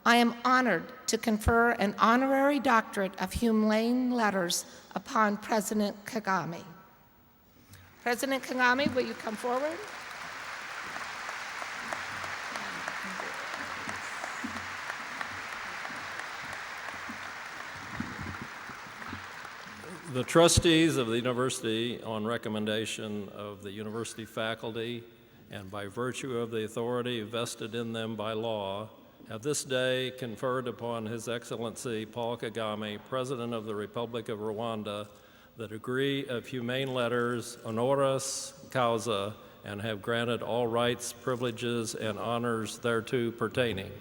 I am honored to confer an honorary doctorate of humane letters upon President Kagame. President Kagame, will you come forward? The trustees of the university, on recommendation of the university faculty and by virtue of the authority vested in them by law, have this day conferred upon His Excellency Paul Kagame, President of the Republic of Rwanda, the degree of Humane Letters honoris causa, and have granted all rights, privileges, and honors thereto pertaining.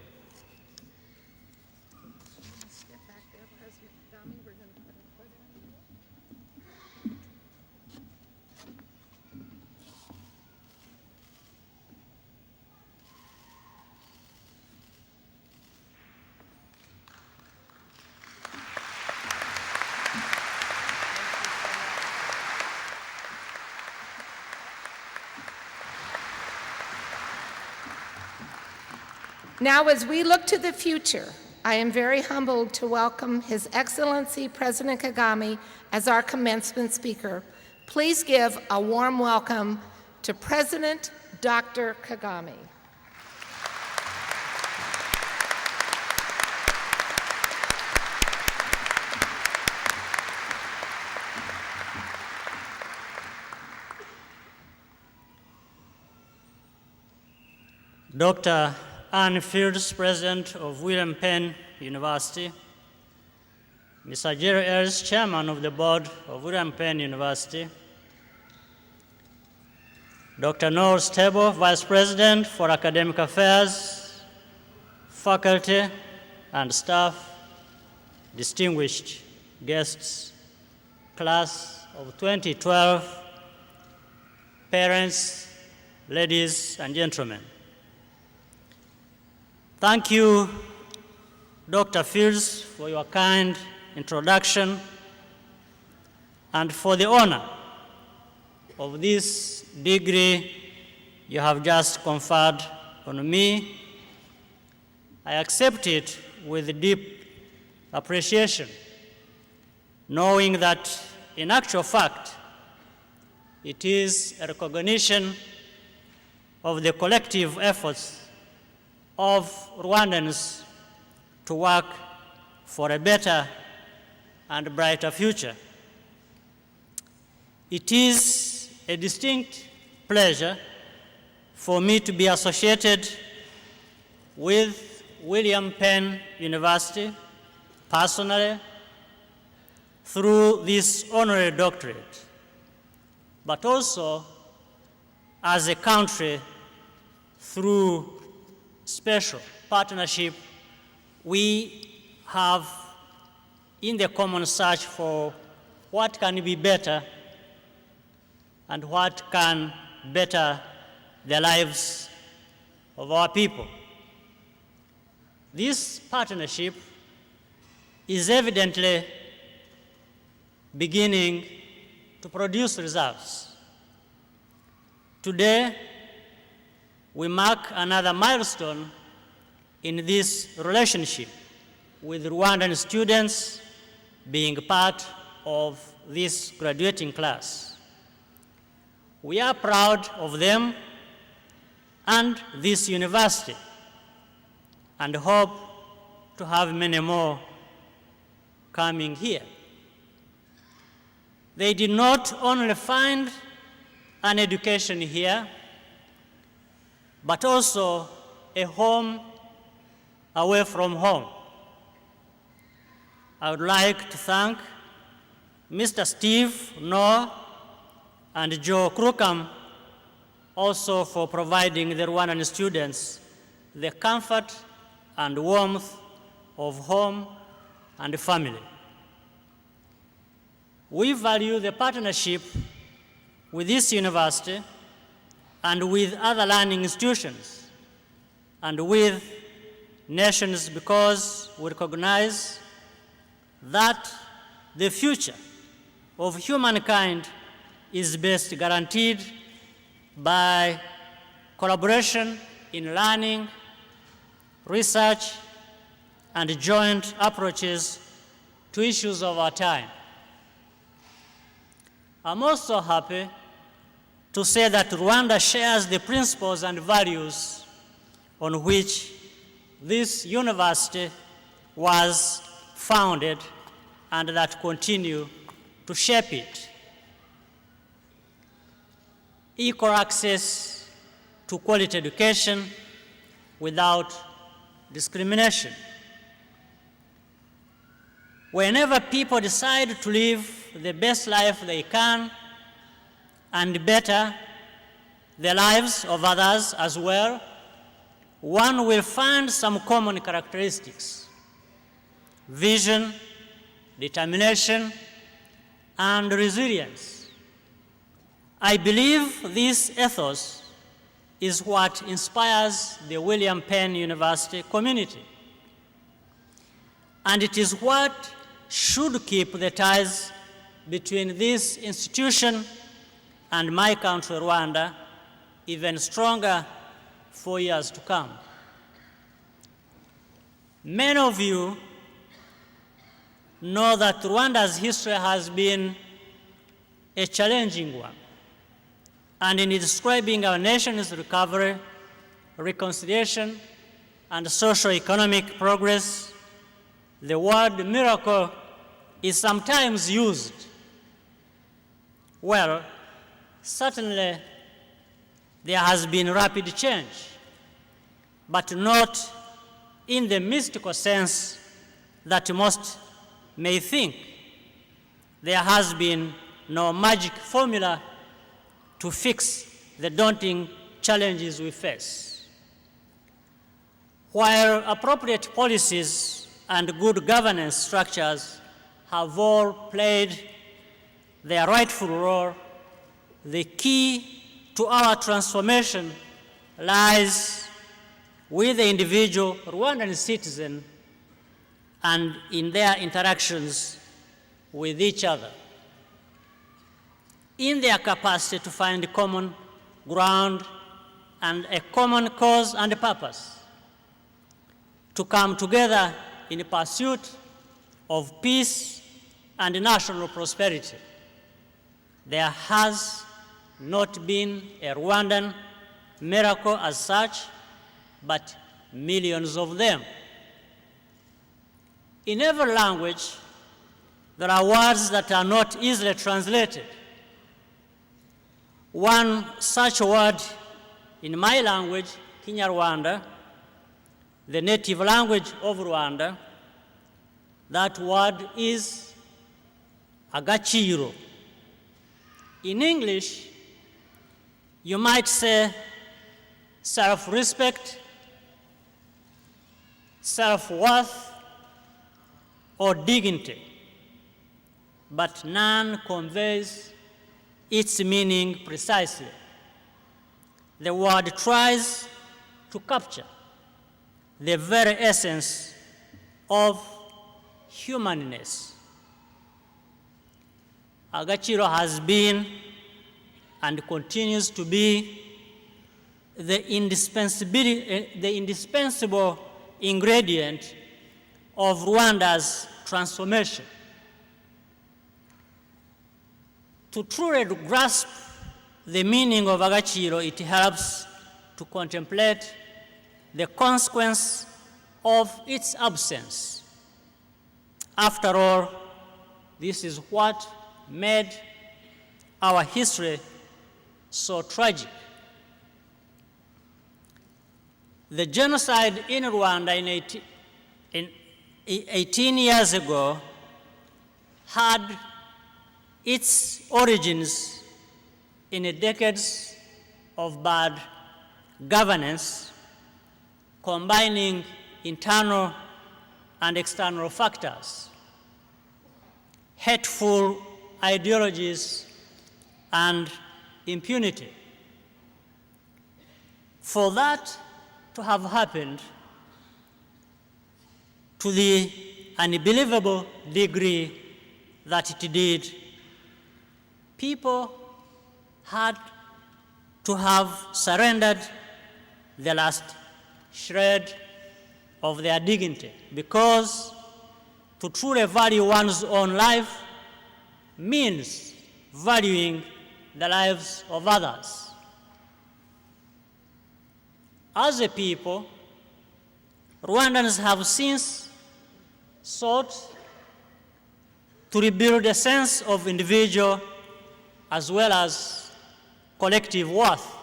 Now, as we look to the future, I am very humbled to welcome His Excellency President Kagame as our commencement speaker. Please give a warm welcome to President Dr. Kagame. Dr. Anne Fields, President of William Penn University, Mr. Jerry Ellis, Chairman of the Board of William Penn University, Dr. Noel Stable, Vice President for Academic Affairs, faculty and staff, distinguished guests, class of 2012, parents, ladies and gentlemen. Thank you, Dr. Fields, for your kind introduction and for the honor of this degree you have just conferred on me. I accept it with deep appreciation, knowing that in actual fact, it is a recognition of the collective efforts of Rwandans to work for a better and brighter future. It is a distinct pleasure for me to be associated with William Penn University personally through this honorary doctorate, but also as a country through special partnership we have in the common search for what can be better and what can better the lives of our people. This partnership is evidently beginning to produce results. Today, we mark another milestone in this relationship, with Rwandan students being part of this graduating class. We are proud of them and this university, and hope to have many more coming here. They did not only find an education here, but also a home away from home. I would like to thank Mr. Steve Noah and Joe Crookham also for providing the Rwandan students the comfort and warmth of home and family. We value the partnership with this university and with other learning institutions and with nations, because we recognize that the future of humankind is best guaranteed by collaboration in learning, research, and joint approaches to issues of our time. I'm also happy to say that Rwanda shares the principles and values on which this university was founded and that continue to shape it. Equal access to quality education without discrimination. Whenever people decide to live the best life they can and better the lives of others as well, one will find some common characteristics: vision, determination, and resilience. I believe this ethos is what inspires the William Penn University community. And it is what should keep the ties between this institution and my country, Rwanda, even stronger for years to come. Many of you know that Rwanda's history has been a challenging one. And in describing our nation's recovery, reconciliation, and socio-economic progress, the word miracle is sometimes used. Well, certainly there has been rapid change, but not in the mystical sense that most may think. There has been no magic formula to fix the daunting challenges we face. While appropriate policies and good governance structures have all played their rightful role, the key to our transformation lies with the individual Rwandan citizen and in their interactions with each other, in their capacity to find common ground and a common cause and purpose, to come together in pursuit of peace and national prosperity. There has not been a Rwandan miracle as such, but millions of them. In every language, there are words that are not easily translated. One such word in my language, Kinyarwanda, the native language of Rwanda, that word is agaciro. In English, you might say self-respect, self-worth, or dignity, but none conveys its meaning precisely. The word tries to capture the very essence of humanness. Agaciro has been and continues to be the indispensable ingredient of Rwanda's transformation. To truly grasp the meaning of agaciro, it helps to contemplate the consequence of its absence. After all, this is what made our history so tragic. The genocide in Rwanda in 18 years ago had its origins in decades of bad governance, combining internal and external factors, hateful ideologies, and impunity. For that to have happened to the unbelievable degree that it did, people had to have surrendered the last shred of their dignity, because to truly value one's own life means valuing the lives of others. As a people, Rwandans have since sought to rebuild a sense of individual as well as collective worth.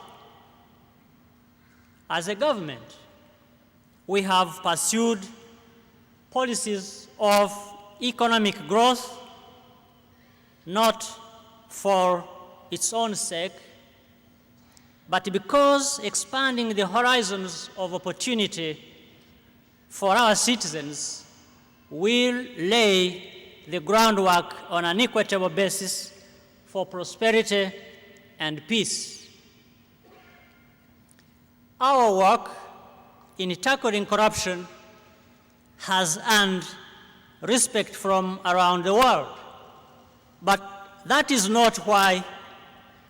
As a government, we have pursued policies of economic growth, not for its own sake, but because expanding the horizons of opportunity for our citizens will lay the groundwork on an equitable basis for prosperity and peace. Our work in tackling corruption has earned respect from around the world, but that is not why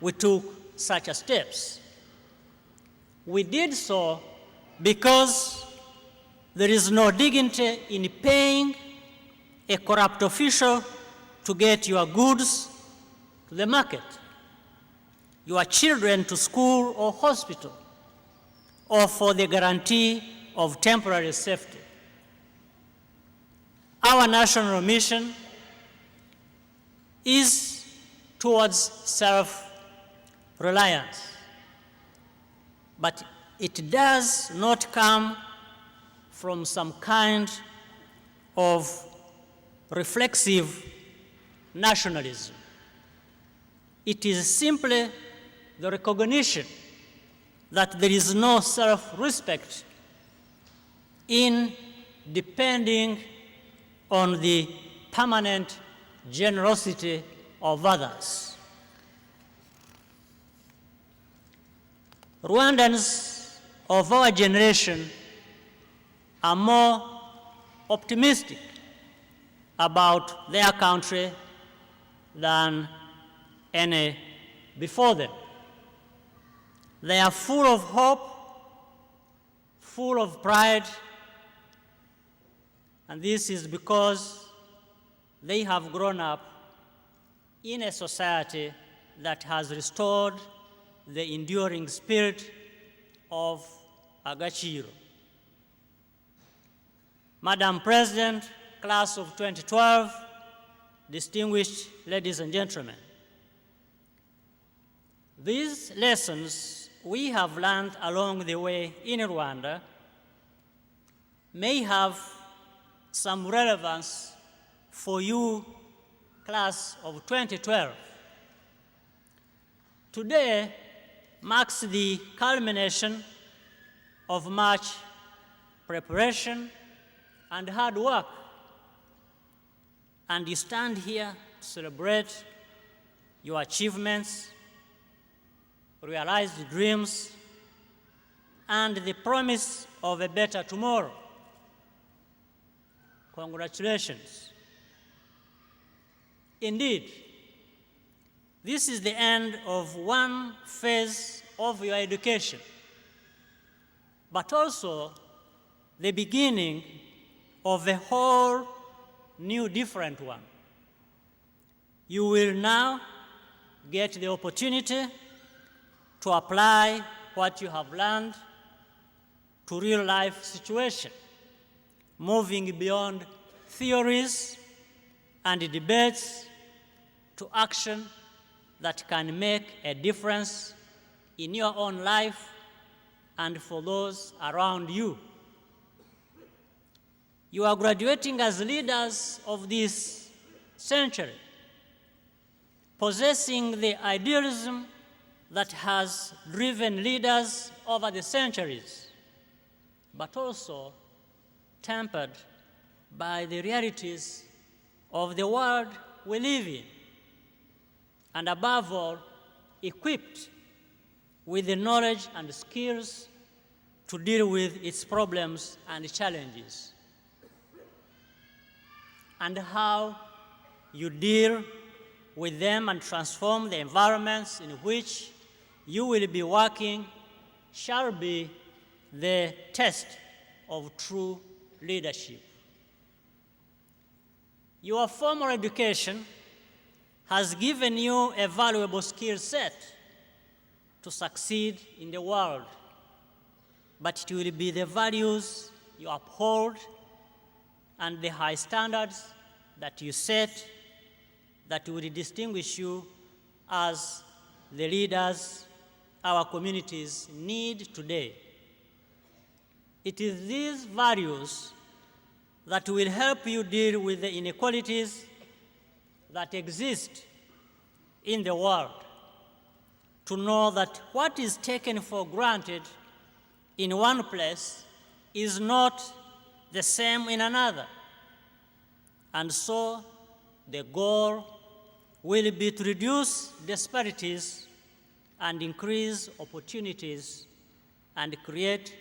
we took such steps. We did so because there is no dignity in paying a corrupt official to get your goods to the market, your children to school or hospital, or for the guarantee of temporary safety. Our national mission is towards self-reliance, but it does not come from some kind of reflexive nationalism. It is simply the recognition that there is no self-respect in depending on the permanent generosity of others. Rwandans of our generation are more optimistic about their country than any before them. They are full of hope, full of pride, and this is because they have grown up in a society that has restored the enduring spirit of Agaciro. Madam President, class of 2012, distinguished ladies and gentlemen, these lessons we have learned along the way in Rwanda may have some relevance for you, class of 2012. Today marks the culmination of much preparation and hard work, and you stand here to celebrate your achievements, realized dreams, and the promise of a better tomorrow. Congratulations. Indeed, this is the end of one phase of your education, but also the beginning of a whole new different one. You will now get the opportunity to apply what you have learned to real life situation, moving beyond theories and debates to action that can make a difference in your own life and for those around you. You are graduating as leaders of this century, possessing the idealism that has driven leaders over the centuries, but also tempered by the realities of the world we live in, and above all, equipped with the knowledge and skills to deal with its problems and challenges. And how you deal with them and transform the environments in which you will be working shall be the test of true leadership. Your formal education has given you a valuable skill set to succeed in the world, but it will be the values you uphold and the high standards that you set that will distinguish you as the leaders our communities need today. It is these values that will help you deal with the inequalities that exist in the world, to know that what is taken for granted in one place is not the same in another. And so the goal will be to reduce disparities and increase opportunities and create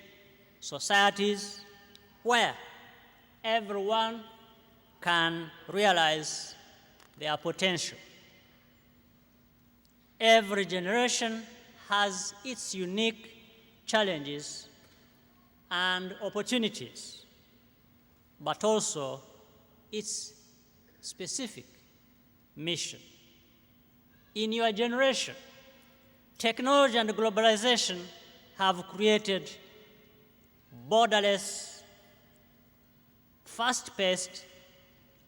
societies where everyone can realize their potential. Every generation has its unique challenges and opportunities, but also its specific mission. In your generation, technology and globalization have created borderless, fast-paced,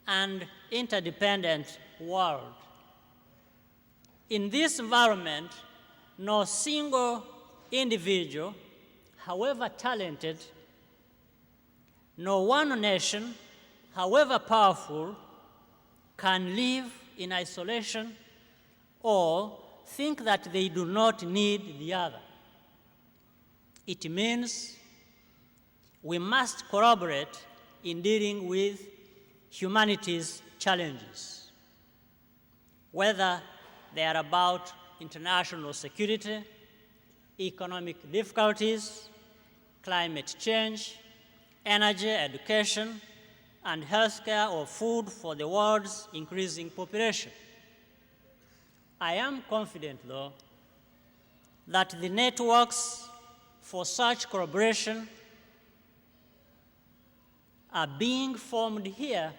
and interdependent world. In this environment, no single individual, however talented, no one nation, however powerful, can live in isolation or think that they do not need the other. It means we must collaborate in dealing with humanity's challenges, whether they are about international security, economic difficulties, climate change, energy, education, and healthcare or food for the world's increasing population. I am confident, though, that the networks for such collaboration are being formed here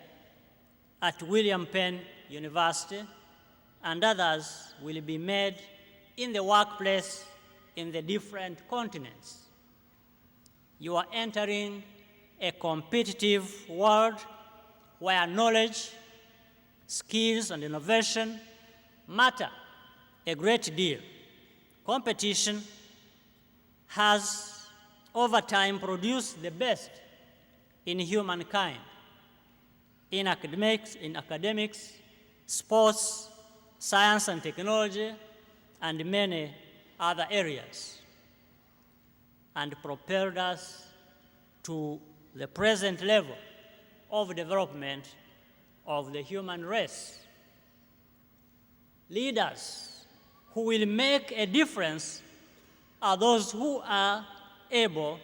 at William Penn University, and others will be made in the workplace in the different continents. You are entering a competitive world where knowledge, skills, and innovation matter a great deal. Competition has, over time, produced the best in humankind, in academics, sports, science and technology, and many other areas, and propelled us to the present level of development of the human race. Leaders who will make a difference are those who are able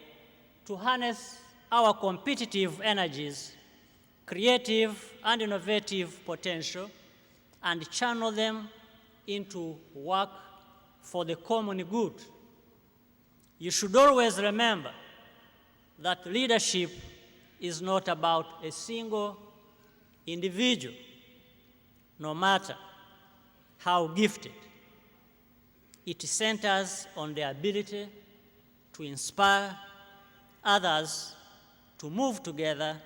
to harness our competitive energies, creative and innovative potential, and channel them into work for the common good. You should always remember that leadership is not about a single individual, no matter how gifted. It centers on the ability to inspire others to move together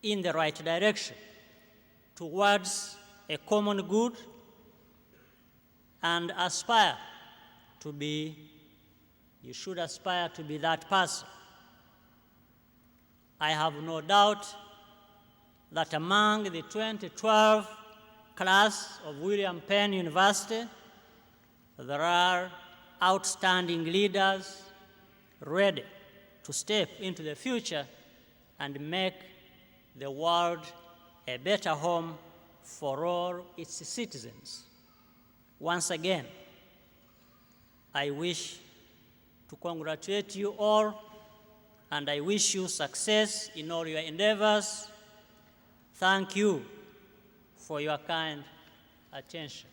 in the right direction towards a common good and you should aspire to be that person. I have no doubt that among the 2012 class of William Penn University, there are outstanding leaders ready to step into the future and make the world a better home for all its citizens. Once again, I wish to congratulate you all, and I wish you success in all your endeavors. Thank you for your kind attention.